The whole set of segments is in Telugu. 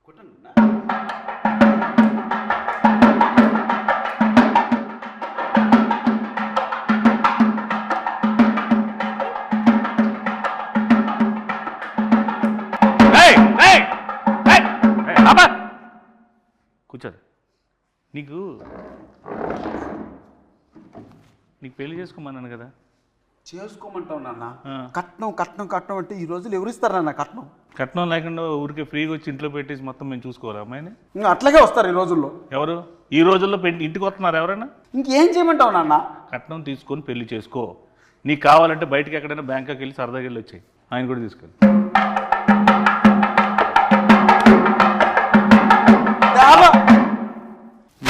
కూర్చోదు. నీకు పెళ్లి చేసుకోమన్నాను కదా. చేసుకోమంటావు నాన్న. కట్నం కట్నం కట్నం అంటే ఈ రోజులు ఎవరు ఇస్తారు నాన్న కట్నం? కట్నం లేకుండా ఊరికే ఫ్రీగా వచ్చి ఇంట్లో పెట్టేసి మొత్తం మేము చూసుకోవాలి అమ్మాయిని. ఇంకా అట్లాగే వస్తారు ఈ రోజుల్లో. ఎవరు ఈ రోజుల్లో ఇంటికి వస్తున్నారు ఎవరైనా? ఇంకేం చేయమంటావు నాన్న? కట్నం తీసుకొని పెళ్లి చేసుకో. నీకు కావాలంటే బయటకి ఎక్కడైనా బ్యాంకాకి వెళ్ళి సరదాగా వెళ్ళి వచ్చాయి. ఆయన కూడా తీసుకెళ్ళి.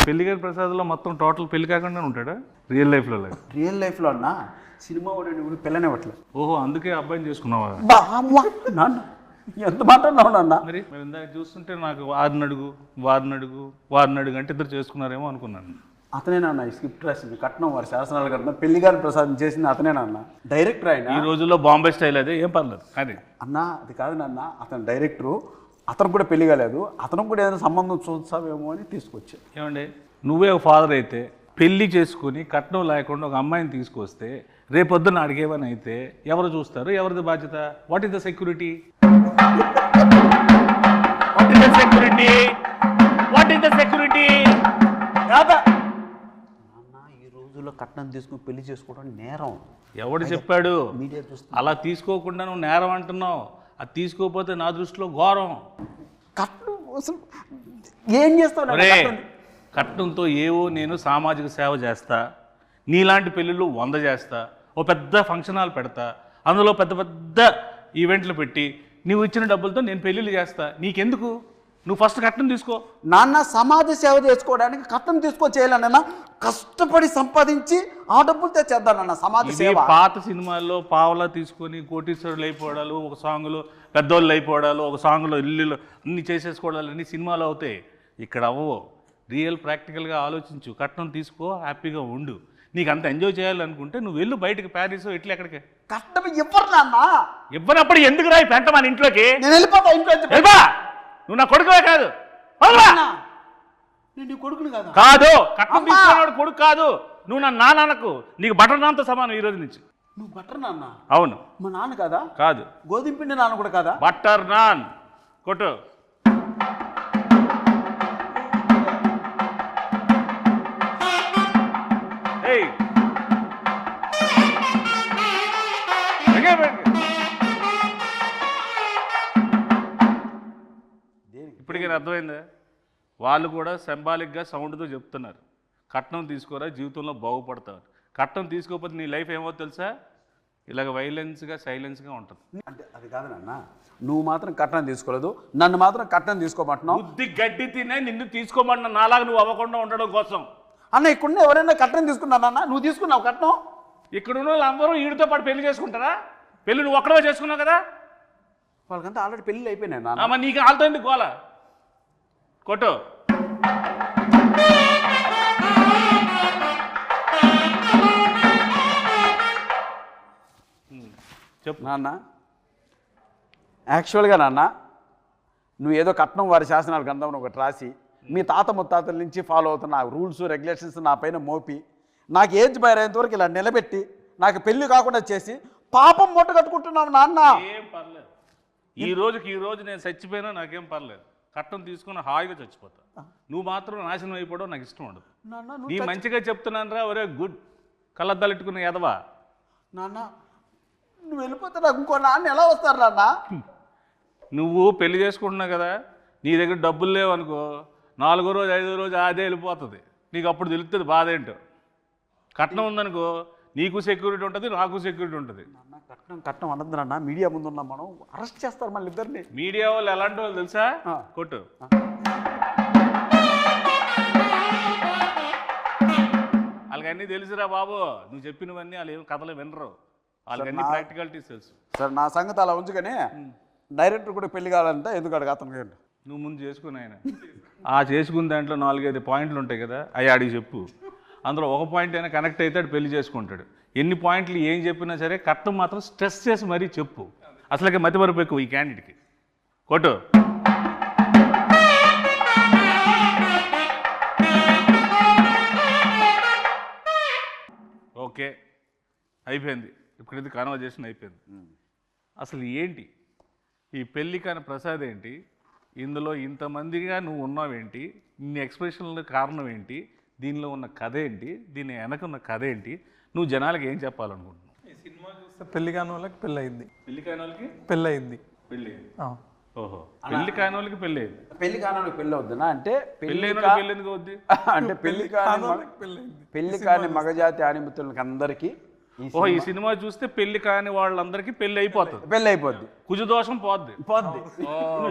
పెళ్లి గారి ప్రసాద్లో మొత్తం టోటల్ పెళ్లి కాకుండా ఉంటాడా రియల్ లైఫ్లో? రియల్ లైఫ్లో అన్న సినిమా వాడు పిల్లని ఇవ్వట్లేదు. ఓహో, అందుకే అబ్బాయిని చేసుకున్నావా? నాన్న ఎంత మాట అన్నావు నాన్న? మరి ఇందాక చూస్తుంటే నాకు వారిని అడుగు అంటే ఇద్దరు చేసుకున్నారేమో అనుకున్నాను. అతనేనన్న ఈ స్క్రిప్ట్ రాసింది, కట్నం వారి శాసనాలు కట్నం పెళ్లి గారి ప్రసాదం చేసింది అతనేనన్న. డైరెక్టర్ ఆయన. ఈ రోజుల్లో బాంబే స్టైల్ అదే, ఏం పర్లేదు. అదే అన్న, అది కాదు నాన్న, అతను డైరెక్టరు. అతను కూడా పెళ్లి కాలేదు, అతను కూడా ఏదైనా సంబంధం చూస్తావేమో అని తీసుకొచ్చా. ఏమండి, నువ్వే ఒక ఫాదర్ అయితే పెళ్లి చేసుకుని కట్నం లేకుండా ఒక అమ్మాయిని తీసుకొస్తే రేపొద్దున అడిగేవని అయితే ఎవరు చూస్తారు? ఎవరిది బాధ్యత? What is the security? ఈ రోజుల్లో కట్నం తీసుకుని పెళ్లి చేసుకోవడం నేరం. ఎవడు చెప్పాడు? మీడియా చూస్తుంది. అలా తీసుకోకుండా నువ్వు నేరం అంటున్నావు. అది తీసుకోకపోతే నా దృష్టిలో ఘోరం. కట్నం కోసం ఏం చేస్తావు? కట్నంతో ఏవో నేను సామాజిక సేవ చేస్తా, నీలాంటి పెళ్ళిళ్ళు 100 చేస్తా, ఓ పెద్ద ఫంక్షన్ హాల్ పెడతా, అందులో పెద్ద పెద్ద ఈవెంట్లు పెట్టి నువ్వు ఇచ్చిన డబ్బులతో నేను పెళ్ళిళ్ళు చేస్తా. నీకెందుకు? నువ్వు ఫస్ట్ కట్నం తీసుకో. నాన్న, సమాజ సేవ చేసుకోవడానికి కట్నం చేయాలన్న, కష్టపడి సంపాదించి ఆ డబ్బులతో చేద్దానన్న సమాజ సేవ. పాత సినిమాల్లో పావలా తీసుకొని కోటీశ్వరులు అయిపోవడాలు, ఒక సాంగ్లో పెద్దోళ్ళు అయిపోవడాలు, ఒక సాంగ్లో ఇల్లు అన్ని చేసేసుకోవడాలు అన్ని సినిమాలు అవుతాయి. ఇక్కడ అవ్వవు. రియల్ ప్రాక్టికల్గా ఆలోచించు. కట్నం తీసుకో, హ్యాపీగా ఉండు. నీకు అంత ఎంజాయ్ చేయాలనుకుంటే నువ్వు వెళ్ళు బయటకు, ప్యారిస్ ఇట్లా ఎక్కడికి. కట్నం ఇవ్వరు నాన్న. ఇవ్వనప్పుడు ఎందుకు రాయి పెంట మన ఇంట్లోకి? నేను వెళ్ళిపోతా ఇంట్లో. నువ్వు నా కొడుకువే కాదు. నేను కొడుకుని కాదు, కట్నం తీసుకున్నాడు కొడుకు కాదు. నువ్వు నా నాన్నకు, నీకు బటర్ నాన్తో సమానం ఈ రోజు నుంచి. నువ్వు బటర్ నాన్న? అవును. మా నాన్న కాదా? కాదు. గోధుమ పిండి నాన్న కూడా కాదా? బటర్ నాన్ కొట్టు. ఇప్పటికీ అర్థమైందా? వాళ్ళు కూడా సింబాలిక్గా సౌండ్తో చెప్తున్నారు, కట్నం తీసుకోరా జీవితంలో బాగుపడతారు. కట్నం తీసుకోకపోతే నీ లైఫ్ ఏమో తెలుసా? ఇలాగ వైలెన్స్గా సైలెన్స్గా ఉంటుంది. అంటే అది కాదు నాన్న, నువ్వు మాత్రం కట్నం తీసుకోలేదు, నన్ను మాత్రం కట్నం తీసుకోమంటున్నావు. బుద్ధి గడ్డి తినే నిన్ను తీసుకోమంటున్నా, నాలాగా నువ్వు అవ్వకుండా ఉండడం కోసం. అన్న, ఇక్కడ ఎవరైనా కట్నం తీసుకున్నానన్నా? నువ్వు తీసుకున్నావు కట్నం? ఇక్కడ ఉన్న వాళ్ళందరూ వీడితో పాటు పెళ్లి చేసుకుంటారా? పెళ్లి నువ్వు ఒక్కడే చేసుకున్నావు కదా. వాళ్ళకంతా ఆల్రెడీ పెళ్ళి అయిపోయినాయి నాన్న. మరి నీకు వాళ్ళతో ఎందుకు గోల? కొట్టు. చెప్పు నాన్న. యాక్చువల్గా నాన్న, నువ్వు ఏదో కట్నం వారి శాసనాలు గ్రంథం ఒకటి రాసి మీ తాత ముత్తాతల నుంచి ఫాలో అవుతున్న రూల్స్ రెగ్యులేషన్స్ నా పైన మోపి నాకు ఏజ్ బయరేంత వరకు ఇలా నిలబెట్టి నాకు పెళ్లి కాకుండా చేసి పాపం మూట కట్టుకుంటున్నావు నాన్న. ఏం పర్లేదు, ఈ రోజు నేను చచ్చిపోయినా నాకేం పర్లేదు. కట్నం తీసుకుని హాయిగా చచ్చిపోతా. నువ్వు మాత్రం నాశనం అయిపోవడం నాకు ఇష్టం ఉండదు. నీ మంచిగా చెప్తున్నాను రా. ఒరే గుడ్ కళ్ళద్దాలెట్టుకున్న ఎదవా. నాన్న, నువ్వు వెళ్ళిపోతే నాకు ఇంకో నాన్న ఎలా వస్తారు నాన్న? నువ్వు పెళ్లి చేసుకుంటున్నావు కదా, నీ దగ్గర డబ్బులు లేవనుకో, 4వ రోజు 5వ రోజు అదే వెళ్ళిపోతుంది. నీకు అప్పుడు తెలుస్తుంది బాధ ఏంటో. కట్నం ఉందనుకో, నీకు సెక్యూరిటీ ఉంటుంది, నాకు సెక్యూరిటీ ఉంటుంది. కట్నం కట్నం అనద్దు నాన్న, మీడియా ముందు ఉన్నాం మనం, అరెస్ట్ చేస్తారు మళ్ళీ ఇద్దరిని. మీడియా వాళ్ళు ఎలాంటి వాళ్ళు తెలుసా? కొట్టు. వాళ్ళకన్నీ తెలుసురా బాబు. నువ్వు చెప్పినవన్నీ వాళ్ళు ఏం కథలు వినరు. వాళ్ళకన్నీ ప్రాక్టికాలిటీస్ తెలుసు. సార్ నా సంగతి అలా ఉంచుకొని డైరెక్టర్ కూడా పెళ్లి కావాలంటే ఎందుకు అడగ అతను? నువ్వు ముందు చేసుకుని ఆయన ఆ చేసుకున్న దాంట్లో 4-5 పాయింట్లు ఉంటాయి కదా, అవి అడిగి చెప్పు. అందులో ఒక పాయింట్ అయినా కనెక్ట్ అయితే పెళ్లి చేసుకుంటాడు. ఎన్ని పాయింట్లు ఏం చెప్పినా సరే కట్నం మాత్రం స్ట్రెస్ చేసి మరీ చెప్పు. అసలుకే మతిమరుపు ఎక్కువ ఈ క్యాండిడేట్కి. కొట్టు. ఓకే అయిపోయింది, ఇప్పుడు ఇది కాన్వర్జేషన్ అయిపోయింది. అసలు ఏంటి ఈ పెళ్లి కాని ప్రసాద్ ఏంటి, ఇందులో ఇంతమందిగా నువ్వు ఉన్నావేంటి, ఇన్ని ఎక్స్ప్రెషన్ల కారణం ఏంటి, దీనిలో ఉన్న కథ ఏంటి, దీని వెనక ఉన్న కథ ఏంటి, నువ్వు జనాలకు ఏం చెప్పాలనుకుంటున్నావు? ఈ సినిమా చూస్తే పెళ్లి కాని వాళ్ళకి పెళ్ళి అయింది, పెళ్లి కాని వాళ్ళకి పెళ్ళి అయింది. పెళ్ళి, ఓహో పెళ్లి కాని వాళ్ళకి పెళ్ళి అయింది. పెళ్లి కాని పెళ్ళి అవుతుందా అంటే పెళ్ళి అయిన వాళ్ళకి పెళ్ళి ఎందుకు అవుద్ది? అంటే పెళ్లి కాని పెళ్లి కాని మగజాతి ఆనిమితులకి అందరికీ ఓహో ఈ సినిమా చూస్తే పెళ్లి కాని వాళ్ళందరికీ పెళ్లి అయిపోతుంది, పెళ్ళి అయిపోద్ది, కుజు దోషం పోద్ది.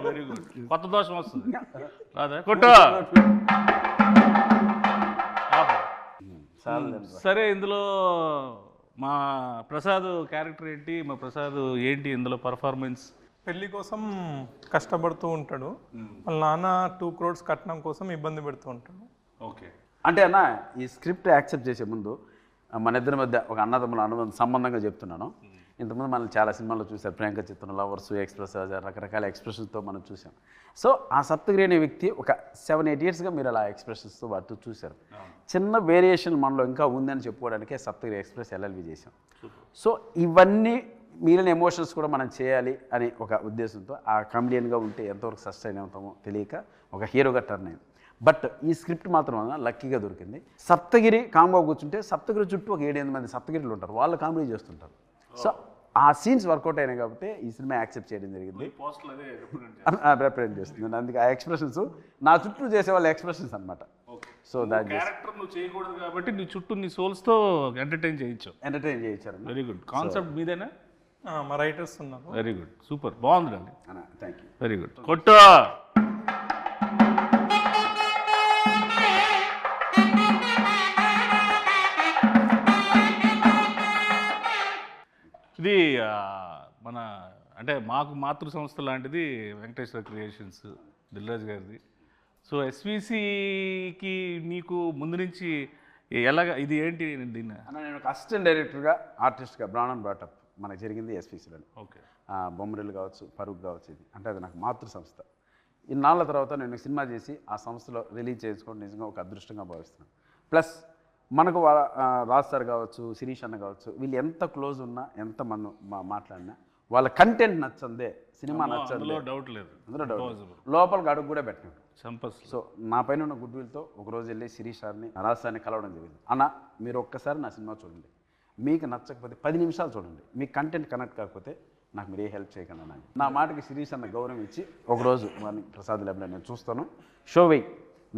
వెరీ గుడ్, కొత్త దోషం వస్తుంది రాదా? కొట్టు. సరే, ఇందులో మా ప్రసాద్ క్యారెక్టర్ ఏంటి, మా ప్రసాద్ ఏంటి ఇందులో పర్ఫార్మెన్స్? పెళ్లి కోసం కష్టపడుతూ ఉంటాడు, వాళ్ళ నాన్న 2 crores కట్నం కోసం ఇబ్బంది పెడుతూ ఉంటాడు. ఓకే, అంటే అన్న ఈ స్క్రిప్ట్ యాక్సెప్ట్ చేసే ముందు మన ఇద్దరి మధ్య ఒక అన్నదమ్ముల అనుబంధం సంబంధంగా చెప్తున్నాను. ఇంతకుముందు మనం చాలా సినిమాల్లో చూసాం, ప్రియాంక చిత్రం, లవర్స్, ఎక్స్ప్రెస్, రకరకాల ఎక్స్ప్రెషన్స్తో మనం చూసాం. సో ఆ సప్తగిరి అనే వ్యక్తి ఒక 7-8 yearsగా మీరు అలా ఎక్స్ప్రెషన్స్తో వాటితో చూశారు. చిన్న వేరియేషన్ మనలో ఇంకా ఉందని చెప్పుకోవడానికే సప్తగిరి ఎక్స్ప్రెస్ ఎల్ఎల్వి చేశాం. సో ఇవన్నీ మిగిలిన ఎమోషన్స్ కూడా మనం చేయాలి అని ఒక ఉద్దేశంతో ఆ కామెడియన్గా ఉంటే ఎంతవరకు సస్టైన్ అవుతామో తెలియక ఒక హీరోగా టర్న్ అయింది. బట్ ఈ స్క్రిప్ట్ మాత్రం లక్కీగా దొరికింది. సప్తగిరి కాంబో కూర్చుంటే సప్తగిరి చుట్టూ ఒక 7-8 మంది సప్తగిరిలు ఉంటారు, వాళ్ళు కామెడీ చేస్తుంటారు. సో ఆ సీన్స్ వర్కౌట్ అయినాయి కాబట్టి ఈ సినిమా యాక్సెప్ట్ చేయడం జరిగింది, రిప్రజెంట్ చేస్తుంది. అందుకే ఆ ఎక్స్ప్రెషన్స్ నా చుట్టూ చేసే వాళ్ళ ఎక్స్ప్రెషన్స్ అనమాట. సో దాని క్యారెక్టర్ నువ్వు చేయకూడదు కాబట్టి నీ చుట్టూ నీ సోల్స్తో ఎంటర్టైన్ చేయించారు. వెరీ గుడ్, కాన్సెప్ట్ మీదేనా? మా రైటర్స్ ఉన్నారు. వెరీ గుడ్, సూపర్, బాగుందండి. Thank you. వెరీ గుడ్, కొట్టు. ఇది మన అంటే మాకు మాతృ సంస్థ లాంటిది వెంకటేశ్వర క్రియేషన్స్, దిల్రాజ్ గారిది. సో ఎస్విసికి నీకు ముందు నుంచి ఎలాగ ఇది ఏంటి దీన్ని? నేను ఒక అసిస్టెంట్ డైరెక్టర్గా ఆర్టిస్ట్గా బ్రాండ్ బ్రాటప్ మనకు జరిగింది ఎస్విసిలో. ఓకే, బొమ్మరిల్లు కావచ్చు, పరుగు కావచ్చు, ఇది అంటే అది నాకు మాతృ సంస్థ. ఇన్నాళ్ళ తర్వాత నేను సినిమా చేసి ఆ సంస్థలో రిలీజ్ చేసుకోవడం నిజంగా ఒక అదృష్టంగా భావిస్తున్నాను. ప్లస్ మనకు రాజ్ సార్ కావచ్చు, శిరీష్ అన్న కావచ్చు, వీళ్ళు ఎంత క్లోజ్ ఉన్నా, ఎంత మనం మాట్లాడినా వాళ్ళ కంటెంట్ నచ్చందే, సినిమా నచ్చందే, డౌట్ లేదు, అందులో డౌట్, లోపలికి అడుగు కూడా పెట్టినాడు. సో నా పైన ఉన్న గుడ్ విల్తో ఒకరోజు వెళ్ళి శిరీష్ సార్ని, రాజ్ సార్ని కలవడం జరిగింది. అన్న మీరు ఒక్కసారి నా సినిమా చూడండి, మీకు నచ్చకపోతే 10 నిమిషాలు చూడండి, మీకు కంటెంట్ కనెక్ట్ కాకపోతే నాకు మీరు ఏ హెల్ప్ చేయకుండా అని. నా మాటకి శిరీష్ అన్న గౌరవం ఇచ్చి ఒకరోజు వాడిని ప్రసాద్ ల్యాబ్లో నేను చూస్తాను, షో వెయ్యి,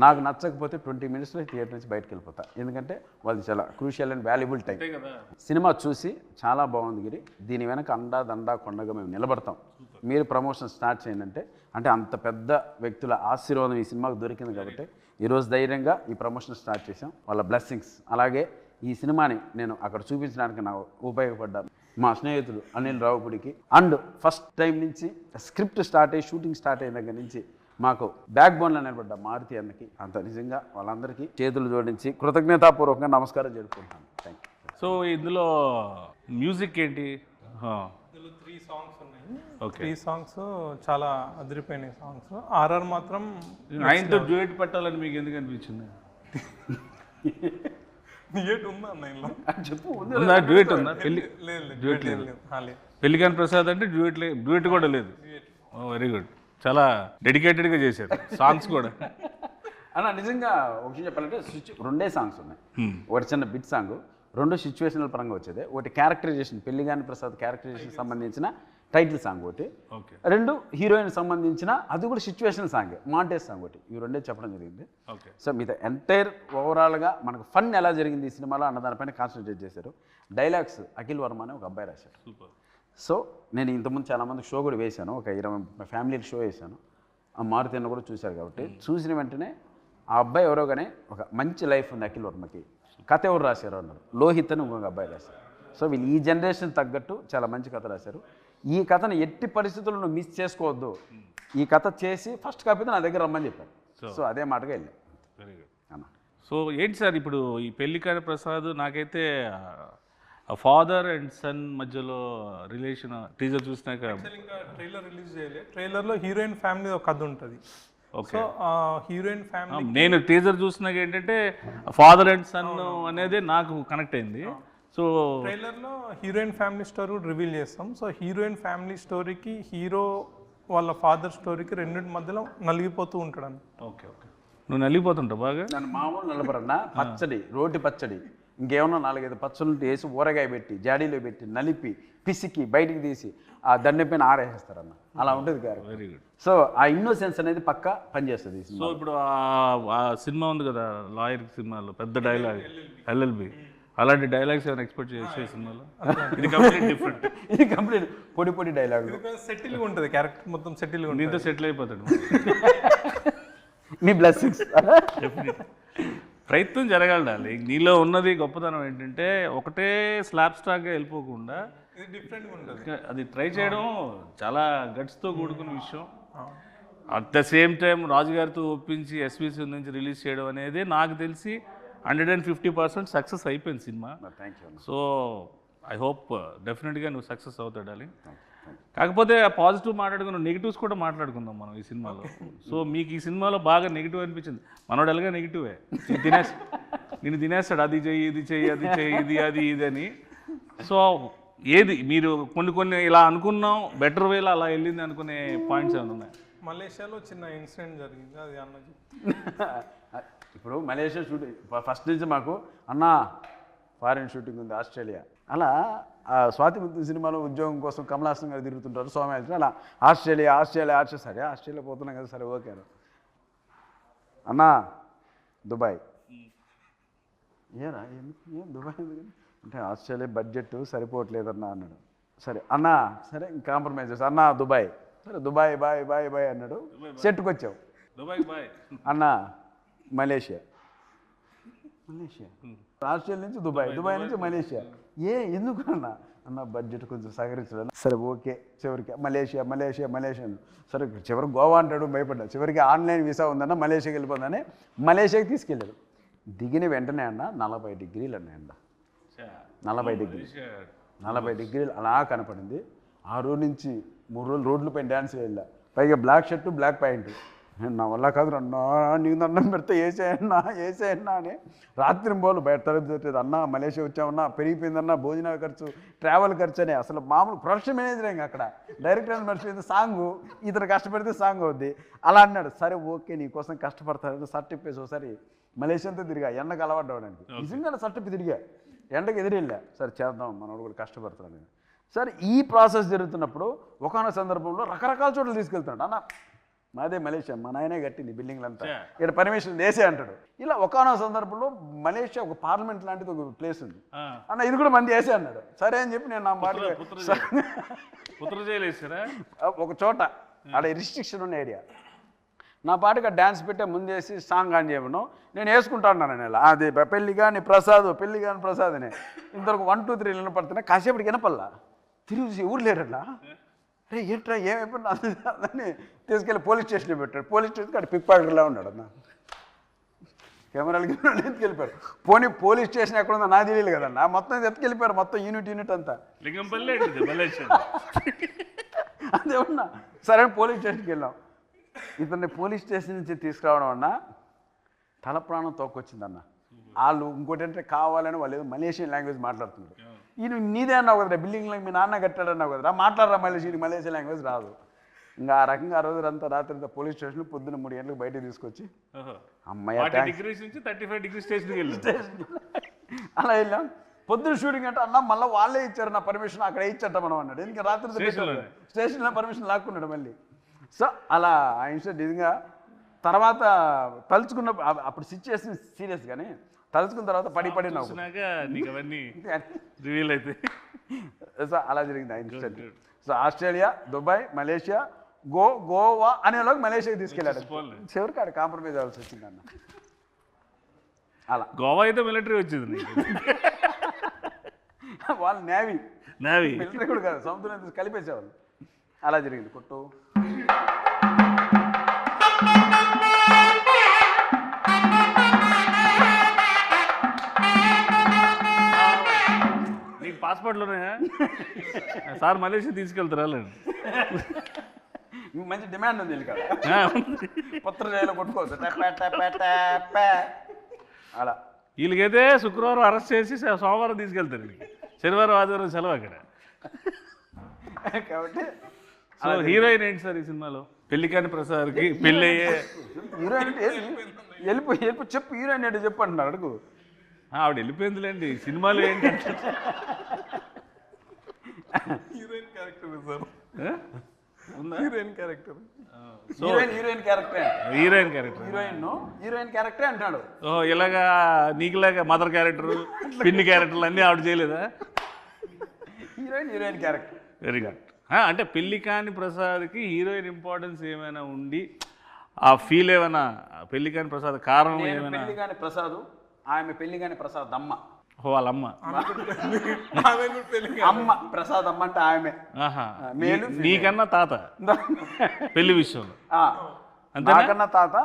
నాకు నచ్చకపోతే 20 minutesలో థియేటర్ నుంచి బయటకు వెళ్ళిపోతా, ఎందుకంటే వాళ్ళది చాలా crucial and valuable time. Cinema చూసి చాలా బాగుంది గిరి, దీని వెనక అండా దండా కొండగా మేము నిలబడతాం, మీరు ప్రమోషన్ స్టార్ట్ చేయండి అంటే అంత పెద్ద వ్యక్తుల ఆశీర్వాదం ఈ సినిమాకు దొరికింది కాబట్టి ఈరోజు ధైర్యంగా ఈ ప్రమోషన్ స్టార్ట్ చేశాం, వాళ్ళ బ్లెస్సింగ్స్. అలాగే ఈ సినిమాని నేను అక్కడ చూపించడానికి నాకు ఉపయోగపడ్డా మా స్నేహితుడు అనిల్ రావుపుడికి, అండ్ ఫస్ట్ టైం నుంచి స్క్రిప్ట్ స్టార్ట్ అయ్యి షూటింగ్ స్టార్ట్ అయిన దగ్గర నుంచి మాకు బ్యాక్ బోన్లో నిలబడ్డ మారుతి అన్నకి, అంత నిజంగా వాళ్ళందరికీ చేతులు జోడించి కృతజ్ఞతాపూర్వకంగా నమస్కారం జరుపుకుంటాను. Thank you. సో ఇందులో మ్యూజిక్ ఏంటి? ఇందులో 3 songs ఉన్నాయి. ఓకే, 3 songs చాలా అదిరిపోయినాయి సాంగ్స్. ఆర్ఆర్ మాత్రం ఆయనతో డ్యూయట్ పెట్టాలని మీకు ఎందుకు అనిపించింది? డ్యూయట్ ఉందా అన్న ఇందులో? చెప్పు. ఉందా డ్యూయట్ ఉందా? పెళ్లి లేదు, డ్యూయట్ లేదు. లేదు. పెళ్లికాని ప్రసాద్ అంటే డ్యూయట్ కూడా లేదు. వెరీ గుడ్, చాలా డెడికేటెడ్గా చేశారు సాంగ్స్ కూడా. అన్న నిజంగా ఒక విషయం చెప్పాలంటే 2 songs ఉన్నాయి. ఒకటి చిన్న బిట్ సాంగ్, 2 సిచ్యువేషనల్ పరంగా వచ్చేది. ఒకటి క్యారెక్టరైజేషన్, పెళ్లిగాని ప్రసాద్ క్యారెక్టరైజేషన్ సంబంధించిన టైటిల్ సాంగ్ ఒకటి, 2 హీరోయిన్ సంబంధించిన అది కూడా సిచ్యువేషనల్ సాంగ్, మాంటేజ్ సాంగ్ ఒకటి. ఇవి 2 చెప్పడం జరిగింది. సో మీతో ఎంటైర్ ఓవరాల్గా మనకు ఫన్ ఎలా జరిగింది ఈ సినిమాలో అన్న దానిపైన కాన్సన్ట్రేట్ చేశారు. డైలాగ్స్ అఖిల్ వర్మ అనే ఒక అబ్బాయి రాశారు. సో నేను ఇంతకుముందు చాలామంది షో కూడా వేశాను, ఒక 20 ఫ్యామిలీకి షో వేశాను. ఆ మారుతి అన్న కూడా చూశారు కాబట్టి చూసిన వెంటనే ఆ అబ్బాయి ఎవరో కానీ ఒక మంచి లైఫ్ ఉంది అఖిల్ వర్మకి, కథ ఎవరు రాశారు అన్నారు, లోహిత్ అని ఇంకొక అబ్బాయి రాశారు. సో వీళ్ళు ఈ జనరేషన్ తగ్గట్టు చాలా మంచి కథ రాశారు. ఈ కథను ఎట్టి పరిస్థితుల్లో మిస్ చేసుకోవద్దు, ఈ కథ చేసి ఫస్ట్ కాపీ నా దగ్గర రమ్మని చెప్పారు. సో అదే మాటగా వెళ్ళాం. వెరీ గుడ్ అన్న. సో ఏంటి సార్ ఇప్పుడు ఈ పెళ్లికాని ప్రసాద్, నాకైతే ఫాదర్ అండ్ సన్ మధ్యలో రిలేషన్ టీజర్ చూసినాక, ఇంకా ట్రైలర్ రిలీజ్ చేయలేదు. ట్రైలర్లో హీరోయిన్ ఫ్యామిలీ ఒక కథ ఉంటుంది. సో హీరోయిన్ ఫ్యామిలీ నేను టీజర్ చూసినాక ఏంటంటే ఫాదర్ అండ్ సన్ అనేది నాకు కనెక్ట్ అయింది. సో ట్రైలర్లో హీరోయిన్ ఫ్యామిలీ స్టోరీ కూడా రివీల్ చేస్తాం. సో హీరోయిన్ ఫ్యామిలీ స్టోరీకి హీరో వాళ్ళ ఫాదర్ స్టోరీకి రెండింటి మధ్యలో నలిగిపోతూ ఉంటాడు అన్న. ఓకే ఓకే, నువ్వు నలిగిపోతుంటావు బాగా. నన్ను మామూలు నలపరన్నా పచ్చడి, రోటి పచ్చడి, ఇంకేమన్నా 4-5 పచ్చళ్ళు వేసి ఊరగాయ పెట్టి జాడీలో పెట్టి నలిపి పిసికి బయటికి తీసి ఆ దండె పైన ఆరేస్తారన్న. అలా ఉంటుంది గారు. Very good. సో ఆ ఇన్నోసెన్స్ అనేది పక్కా పనిచేస్తుంది ఈ సో సినిమా. ఇప్పుడు ఆ సినిమా ఉంది కదా లాయర్ సినిమాలో పెద్ద డైలాగ్ ఎల్ఎల్బి, అలాంటి డైలాగ్స్ ఏమైనా ఎక్స్పెక్ట్ చేసే సినిమాలో? ఇది కంప్లీట్ డిఫరెంట్. ఇది కంప్లీట్ పొడి పొడి డైలాగ్. సెటిల్గా ఉంటుంది క్యారెక్టర్ మొత్తం సెటిల్గా ఉంటుంది. నీతో సెటిల్ అయిపోతాడు. మీ బ్లెస్సింగ్స్. ప్రయత్నం జరగాలి. నీలో ఉన్నది గొప్పతనం ఏంటంటే ఒకటే స్లాబ్ స్టాక్గా వెళ్ళిపోకుండా ఇది డిఫరెంట్గా ఉంటుంది. అది ట్రై చేయడం చాలా గట్స్తో కూడుకున్న విషయం. అట్ ద సేమ్ టైం రాజుగారితో ఒప్పించి ఎస్విసి నుంచి రిలీజ్ చేయడం అనేది నాకు తెలిసి 150% సక్సెస్ అయిపోయింది cinema. Thank you. So I hope డెఫినెట్గా నువ్వు సక్సెస్ అవుతాడాలి. కాకపోతే పాజిటివ్ మాట్లాడుకున్న నెగిటివ్స్ కూడా మాట్లాడుకుందాం మనం ఈ సినిమాలో. సో మీకు ఈ సినిమాలో బాగా నెగిటివ్ అనిపించింది. మనోడు ఎలాగా నెగిటివే, నేను తినేస్తాడు, అది చెయ్యి ఇది చెయ్యి అది చెయ్యి ఇది అది ఇది అని. సో ఏది మీరు కొన్ని ఇలా అనుకున్నాం బెటర్ వేలో అలా వెళ్ళింది అనుకునే పాయింట్స్ ఏమైనా ఉన్నాయి? మలేషియాలో చిన్న ఇన్సిడెంట్ జరిగింది, అది అన్న ఇప్పుడు మలేషియా షూటింగ్ ఫస్ట్ నుంచి మాకు అన్న ఫారిన్ షూటింగ్ ఉంది ఆస్ట్రేలియా. అలా స్వాతి ముత్యం సినిమాలో ఉద్యోగం కోసం కమలాసన్ గారు తిరుగుతుంటారు సోమయాజీ. అలా ఆస్ట్రేలియా సరే ఆస్ట్రేలియా పోతున్నాం కదా, సరే ఓకే అన్నా దుబాయ్. ఏం దుబాయ్ ఎందుకని అంటే ఆస్ట్రేలియా బడ్జెట్ సరిపోవట్లేదన్నా అన్నాడు. సరే అన్నా సరే కాంప్రమైజ్ చేస్తా అన్నా దుబాయ్. సరే దుబాయ్ బాయ్ అన్నాడు. సెట్కి వచ్చావు. దుబాయ్ బాయ్ అన్నా మలేషియా. ఆస్ట్రేలియా నుంచి దుబాయ్ నుంచి మలేషియా. ఎందుకు అన్న బడ్జెట్ కొంచెం సహకరించడం. సరే ఓకే చివరికి మలేషియా. సరే చివరికి గోవా అంటాడు, భయపడ్డా. చివరికి ఆన్లైన్ వీసా ఉందన్న మలేషియాకి వెళ్ళిపోతుందని మలేషియాకి తీసుకెళ్ళాడు. దిగిన వెంటనే అన్న 40 డిగ్రీలు అన్నాయండ. 40 డిగ్రీలు అలా కనపడింది. ఆ రోజు నుంచి 3 రోజులు రోడ్ల పైన డ్యాన్స్ వెళ్ళా. పైగా బ్లాక్ షర్టు బ్లాక్ ప్యాంటు. నా వల్ల కాదు అన్నా, నీకు దండం పెడితే వేసేయన్నా అని రాత్రి బోలు బయట తరగతి అన్నా మలేషియా వచ్చామన్నా, పెరిగిపోయిందన్నా భోజనాల ఖర్చు ట్రావెల్ ఖర్చు అని. అసలు మామూలు ప్రొడక్షన్ మేనేజర్ ఇంకా అక్కడ డైరెక్టర్ మర్చిపోయింది సాంగు, ఇతను కష్టపడితే సాంగ్ అవుద్ది అలా అన్నాడు. సరే ఓకే నీకోసం కష్టపడతాను షర్ట్ ఇప్పేసి ఒకసారి మలేషియాతో తిరిగా ఎండకు అలవాటు అవ్వడానికి. నిజంగా షర్ట్ ఇప్పి తిరిగా ఎండకు ఎదురెళ్ళా. సరే చేద్దాం మనోడు కూడా కష్టపడతాను నేను. సరే ఈ ప్రాసెస్ జరుగుతున్నప్పుడు ఒకనొక సందర్భంలో రకరకాల చోట్ల తీసుకెళ్తున్నాడు. అన్న మాదే మలేషియా, మా నాయనే కట్టింది బిల్డింగ్లంతా, ఇక్కడ పర్మిషన్ వేసే అంటాడు. ఇలా ఒకనొక సందర్భంలో మలేషియా ఒక పార్లమెంట్ లాంటిది ఒక ప్లేస్ ఉంది అన్న, ఇది కూడా మంది వేసే అన్నాడు. సరే అని చెప్పి నేను నా మాట ఒక చోట అక్కడ రిస్ట్రిక్షన్ ఉన్న ఏరియా నా పాటుగా డ్యాన్స్ పెట్టే ముందేసి సాంగ్ ఆన్ చేయమను నేను వేసుకుంటాను. నేను అది పెళ్ళి కానీ ప్రసాద్ అని ఇంతవరకు 1 2 3 వినపడుతున్నాయి. కాసేపటికి వినపల్లా తిరిగి ఊరు లేరట్లా. అరే ఏంట్రా ఏమైపోయిందని తీసుకెళ్ళి పోలీస్ స్టేషన్లో పెట్టాడు. పోలీస్ స్టేషన్కి అక్కడ పిక్ పాకెట్లా ఉన్నాడు అన్న. కెమెరాలు ఎత్తుకెళ్ళిపోయారు. పోలీస్ స్టేషన్ ఎక్కడ ఉందో నాకు తెలియదు కదన్నా. మొత్తం ఎత్తుకెళ్ళిపోయారు, మొత్తం యూనిట్ అంతా. అదేమన్నా సరే పోలీస్ స్టేషన్కి వెళ్ళాం. ఇతన్ని పోలీస్ స్టేషన్ నుంచి తీసుకురావడం అన్న తల ప్రాణం తోకొచ్చిందన్న. వాళ్ళు ఇంకోటి అంటే కావాలని వాళ్ళు ఏదో మలేషియన్ లాంగ్వేజ్ మాట్లాడుతున్నారు. ఈయన నీదే అన్నావు కదరా, బిల్డింగ్లో మీ నాన్న కట్టాడన్నావు కదరా, మాట్లాడరా మలేషియన్ లాంగ్వేజ్ రాదు. ఇంకా ఆ రకంగా ఆ రోజు అంతా రాత్రి అంతా పోలీస్ స్టేషన్ పొద్దున్న 3 గంటలకు బయటకు తీసుకొచ్చి అమ్మాయి అలా వెళ్ళాం. పొద్దున్న షూటింగ్ అంటే అన్న మళ్ళీ వాళ్ళే ఇచ్చారు నా పర్మిషన్, అక్కడ ఇచ్చట మనం అన్నాడు. ఇంకా రాత్రి స్టేషన్లో పర్మిషన్ లాక్కున్నాడు మళ్ళీ. సో అలా ఆ ఇన్సిడెంట్ నిజంగా తర్వాత తలుచుకున్న అప్పుడు సిచ్యువేషన్ సీరియస్ కానీ తలుచుకున్న తర్వాత పడి సో అలా జరిగింది ఆ incident. So Australia, Dubai, Malaysia, Goa అనేలోకి మలేషియాకి తీసుకెళ్ళాడు. చివరికి ఆడ కాంప్రమైజ్ అవ్వాల్సి వచ్చింది అన్న. అలా గోవా అయితే మిలిటరీ వచ్చింది, వాళ్ళు నేవీ మిలిటరీ కూడా కాదు, సముద్రం కలిపేసేవాళ్ళు. అలా జరిగింది కొట్టు. నీకు పాస్పోర్ట్లోనే సార్ మలేషియా తీసుకెళ్తారా? మంచి డిమాండ్ ఉంది ఇక్కడ, పత్ర జైలు కొట్టుకోవచ్చు అలా. వీళ్ళకైతే శుక్రవారం అరెస్ట్ చేసి సోమవారం తీసుకెళ్తారు వీళ్ళకి, శనివారం ఆదివారం సెలవు అక్కడ. కాబట్టి సో హీరోయిన్ ఏంటి సార్ ఈ సినిమాలో? పెళ్లికాని ప్రసాద్కి పెళ్ళి అయ్యే హీరోయిన్ అంటే వెళ్ళిపో చెప్పు, హీరోయిన్ ఏంటో చెప్పు అంటున్నారు, అడుగు. ఆవిడ వెళ్ళిపోయిందిలేండి, సినిమాలో ఏంటంటే హీరోయిన్ క్యారెక్టర్ సార్, ఉందా? Heroine character. సో హీరోయిన్ క్యారెక్టరే, హీరోయిన్ క్యారెక్టర్. హీరోయిన్ క్యారెక్టరే అంటాడు. ఓహో, ఇలాగా నీకులాగా మదర్ క్యారెక్టర్, పిన్ని క్యారెక్టర్లు అన్నీ ఆవిడ చేయలేదా? Heroine character. Very good. అంటే పెళ్లి కాని ప్రసాద్కి హీరోయిన్ ఇంపార్టెన్స్ ఏమైనా ఉండి ఆ ఫీల్ ఏమైనా, పెళ్లి కాని ప్రసాద్ కారణం ఏమైనా? పెళ్లి కాని ప్రసాద్, ఆమె పెళ్లి కాని ప్రసాద్ అమ్మ. వాళ్ళ అమ్మ అమ్మ ప్రసాద్ అమ్మ అంటే ఆమె. ఆహా, నీకన్నా తాత పెళ్లి విషయంలో నాకన్నా తాత.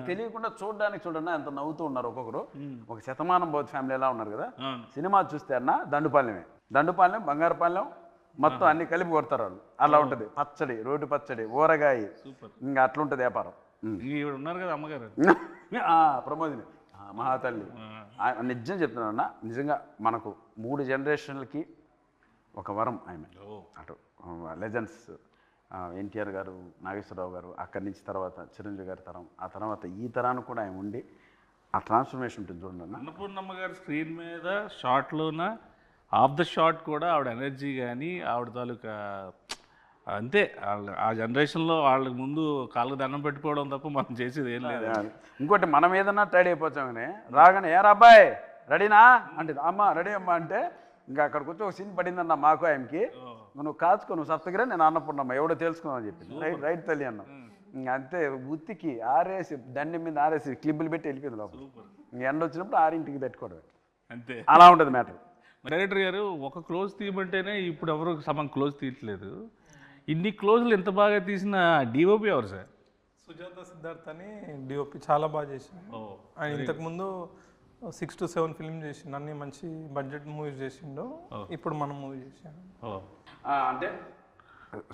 తెలియకుండా చూడండి ఎంత నవ్వుతూ ఉన్నారు ఒక్కొక్కరు. ఒక శతమానం బౌద్ధ ఫ్యామిలీ ఎలా ఉన్నారు కదా. సినిమా చూస్తే అన్న దండుపాలెం బంగారుపాలెం మొత్తం అన్ని కలిపి కొడతారు వాళ్ళు. అలా ఉంటుంది పచ్చడి, రోడ్డు పచ్చడి, ఊరగాయ, ఇంకా అట్లుంటుంది వ్యాపారం. ఈవిడ ఉన్నారు కదా అమ్మగారు, ప్రమోదిని మహాతల్లి. నిజం చెప్తున్నాను అన్న, నిజంగా మనకు 3 జనరేషన్లకి ఒక వరం ఆమె. అటు లెజెండ్స్ ఎన్టీఆర్ గారు, నాగేశ్వరరావు గారు, అక్కడి నుంచి తర్వాత చిరంజీవి గారి తరం, ఆ తర్వాత ఈ తరానికి కూడా ఆయన ఉండి ఆ ట్రాన్స్ఫర్మేషన్ ఉంటుంది చూడండి అన్న. అన్నపూర్ణమ్మ గారు స్క్రీన్ మీద షార్ట్లోన ఆఫ్ ద షాట్ కూడా ఆవిడ ఎనర్జీ కానీ ఆవిడ తాలూకా అంతే. ఆ జనరేషన్లో వాళ్ళకి ముందు కాళ్ళకు దండం పెట్టుకోవడం తప్ప మనం చేసేది ఏం లేదు. ఇంకోటి మనం ఏదన్నా టైడ్ అయిపోతామని రాగానే ఏరా అబ్బాయి రెడీనా అంటే అమ్మ రెడీ అమ్మ అంటే ఇంకా అక్కడికి వచ్చి ఒక సీన్ పడిందన్న మాకు ఆయనకి. నువ్వు కాచుకో, నువ్వు సప్తగిరే, నేను అన్నపూర్ణమ్మ ఎవడో తెలుసుకుందామని చెప్పింది. రైట్ తల్లి అన్న. ఇంకా అంతే ఉత్తికి ఆరేసి దండి మీద ఆరేసి క్లిబ్బులు పెట్టి వెళ్ళిపోయింది లోపల. ఇంక ఎండ వచ్చినప్పుడు 6ంటికి పెట్టుకోవడం అంతే. అలా ఉంటుంది మ్యాటర్. డైరెక్టర్ గారు ఒక క్లోజ్ తీయమంటేనే ఇప్పుడు ఎవరు సగం క్లోజ్ తీయట్లేదు. ఇన్ని క్లోజ్లు ఎంత బాగా తీసిన డిఓపి ఎవరు సార్? సుజాత సిద్ధార్థ్ అని డిఓపి చాలా బాగా చేసిండు. ఆయన ఇంతకుముందు 6 to 7 ఫిల్మ్ చేసిండు, అన్ని మంచి బడ్జెట్ మూవీస్ చేసిండు. ఇప్పుడు మనం మూవీ చేసాము. అంటే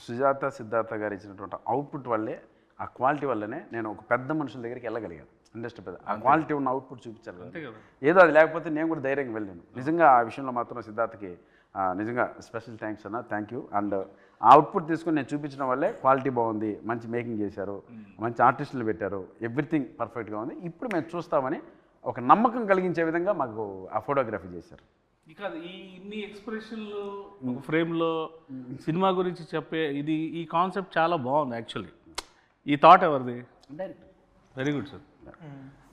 సుజాత సిద్ధార్థ గారు ఇచ్చినటువంటి అవుట్పుట్ వల్లే, ఆ క్వాలిటీ వల్లనే నేను ఒక పెద్ద మనుషుల దగ్గరికి వెళ్ళగలిగాను. ఇండస్ట్రీ పెద్ద ఆ క్వాలిటీ ఉన్న అవుట్పుట్ చూపించాలి కదా. ఏదో అది లేకపోతే నేను కూడా ధైర్యంగా వెళ్ళాను. నిజంగా ఆ విషయంలో మాత్రం సిద్ధార్థకి నిజంగా స్పెషల్ థ్యాంక్స్ అన్న, థ్యాంక్ యూ. అండ్ ఆ అవుట్పుట్ తీసుకుని నేను చూపించడం వల్లే క్వాలిటీ బాగుంది, మంచి మేకింగ్ చేశారు, మంచి ఆర్టిస్టులు పెట్టారు, ఎవ్రీథింగ్ పర్ఫెక్ట్గా ఉంది, ఇప్పుడు మేము చూస్తామని ఒక నమ్మకం కలిగించే విధంగా మాకు ఆ ఫోటోగ్రఫీ చేశారు. ఇక ఈ ఇన్ని ఎక్స్ప్రెషన్లు ఫ్రేమ్లో సినిమా గురించి చెప్పే ఈ కాన్సెప్ట్ చాలా బాగుంది యాక్చువల్లీ. ఈ థాట్ ఎవరిది? Very good sir.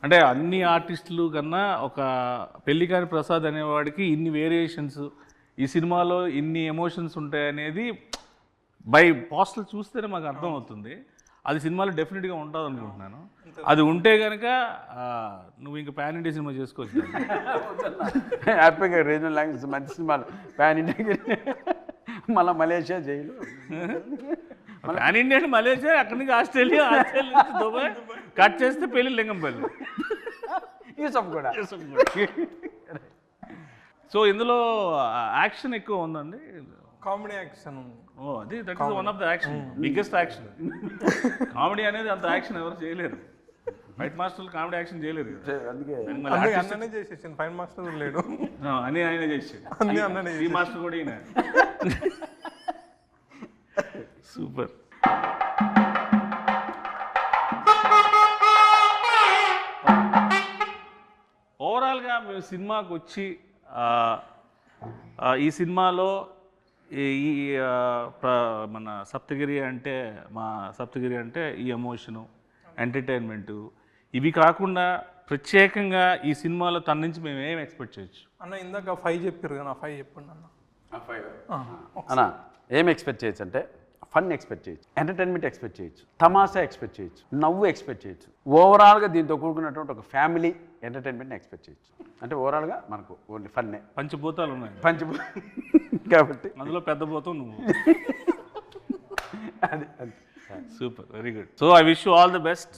అంటే అన్ని ఆర్టిస్టులు కన్నా ఒక పెళ్లికాని ప్రసాద్ అనేవాడికి ఇన్ని వేరియేషన్స్, ఈ సినిమాలో ఇన్ని ఎమోషన్స్ ఉంటాయనేది బై పోస్టల్ చూస్తేనే మాకు అర్థమవుతుంది. అది సినిమాలో డెఫినెట్గా ఉంటుంది అనుకుంటున్నాను. అది ఉంటే కనుక నువ్వు ఇంకా పాన్ ఇండియా సినిమా చేసుకోవచ్చు. హ్యాపీగా రీజనల్ లాంగ్వేజ్ మంచి సినిమాలు పాన్ ఇండియా, మళ్ళీ మలేషియా జైలు, పాన్ ఇండియా అంటే మలేషియా, అక్కడి నుంచి ఆస్ట్రేలియా నుంచి దుబాయ్, కట్ చేస్తే పెళ్ళి లింగంపల్లి, యూసఫ్ కూడా. సో ఇందులో యాక్షన్ ఎక్కువ ఉందండి, కామెడీ యాక్షన్ ఉంది. అది that is one of the action, biggest action. Comedy అనేది అంత యాక్షన్ ఎవరు చేయలేరు. ఫైట్ మాస్టర్లు కామెడీ యాక్షన్ చేయలేరు. అందుకే అన్ననే చేసేసాను, ఫైట్ మాస్టర్ లేడు అని ఆయన చేసాడు, ఈ మాస్టర్ కూడా ఈయన. సూపర్. ఓవరాల్గా మేము సినిమాకి వచ్చి ఈ సినిమాలో ఈ మన సప్తగిరి అంటే ఈ ఎమోషను, ఎంటర్టైన్మెంటు, ఇవి కాకుండా ప్రత్యేకంగా ఈ సినిమాలో తన నుంచి మేము ఏం ఎక్స్పెక్ట్ చేయొచ్చు అన్న? ఇందాక 5 చెప్పారు కదా, 5 చెప్పండి అన్న. అన్న ఏం ఎక్స్పెక్ట్ చేయొచ్చు అంటే ఫన్ ఎక్స్పెక్ట్ చేయొచ్చు, ఎంటర్టైన్మెంట్ ఎక్స్పెక్ట్ చేయొచ్చు, తమాషా ఎక్స్పెక్ట్ చేయొచ్చు, నవ్వు ఎక్స్పెక్ట్ చేయొచ్చు. ఓవరాల్గా దీంతో కూడుకున్నటువంటి ఒక ఫ్యామిలీ ఎంటర్టైన్మెంట్ని ఎక్స్పెక్ట్ చేయొచ్చు. అంటే ఓవరాల్గా మనకు ఓన్లీ ఫన్నే. పంచభూతాలు ఉన్నాయి కాబట్టి అందులో పెద్ద భూతం నువ్వు. అది super, very good. So I wish you all the best.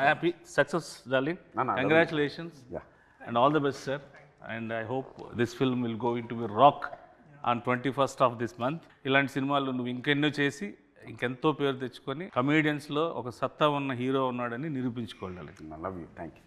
Happy success darling, congratulations and all the best sir. And I hope this film will go in to be rock on 21st of this month. ఇలాంటి సినిమాలు నువ్వు ఇంకెన్నో చేసి ఇంకెంతో పేరు తెచ్చుకొని కమేడియన్స్లో ఒక సత్తా ఉన్న హీరో ఉన్నాడని నిరూపించుకోవాలి. Love you, thank you.